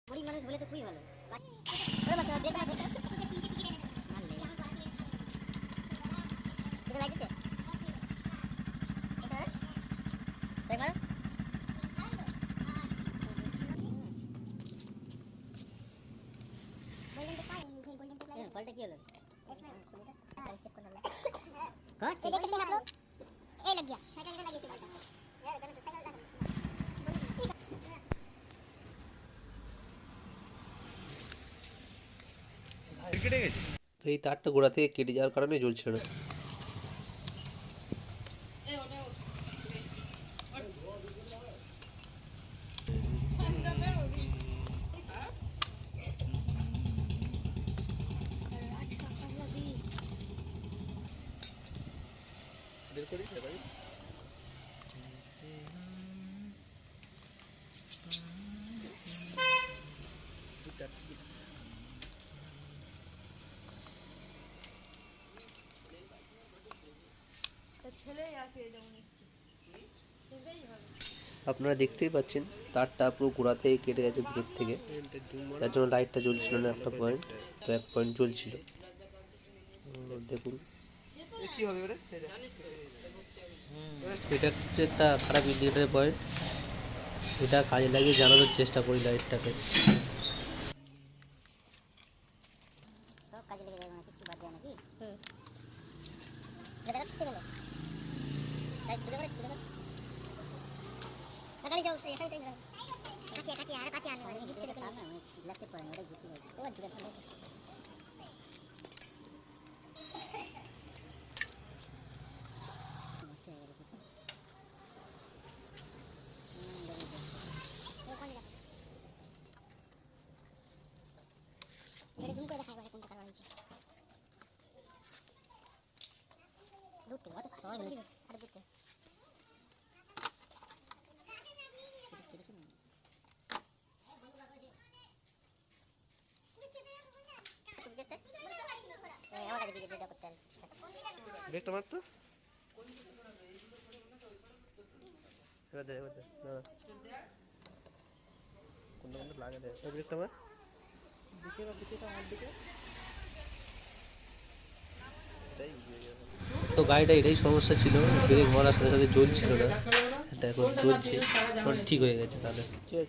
গরিব মানুষ বলে তো খুবই ভালো। कॉल की हलो कौन से देख सकते हैं आप लोग? ए लग गया साइकिल का लग गया यार चलो साइकिल का কেটে গেছে তো এই তারটা গোড়া থেকে কেটে যাওয়ার কারণে জ্বলছিল না। বের করি ভাই আপনারা দেখতেই পাচ্ছেন তারটা পুরো গোড়া থেকে কেটে গেছে ভিতর থেকে, তার জন্য লাইটটা জ্বলছিল না একটা পয়েন্ট, তো এক পয়েন্ট জ্বলছিল। দেখুন কি হবে এটা হচ্ছে একটা খারাপ ইন্ডিকেটর পয়েন্ট, এটা কাজে লাগিয়ে জানানোর চেষ্টা করি লাইটটাকে। সব কাজে লেগে যাবে না, কিছু বাদ যায় নাকি? এটা দেখতে গেলে লাইট দিতে পারে দিতে পারে আগাড়ি যাও সে এখানে যাও কাছে কাছে আর কাছে আনে মানে কিছু দেখতে না আমি লাগতে পারে ওটা জিতে যাবে ও জিতে যাবে। এটা জুম করে দেখাই কোনটা কালার হয়েছে দুটো কত সবাই মিলে আর দুটো ব্রেকটা মার তো এবার দে এবার দে দাদা কোনটা কোনটা লাগা দে ব্রেকটা মার দিকে বা পিছটা মার দিকে। তো গাড়িটা এটাই সমস্যা ছিল, ব্রেক মারার সাথে সাথে জ্বলছিল না, এটা এখন জ্বলছে, ঠিক হয়ে গেছে তাহলে।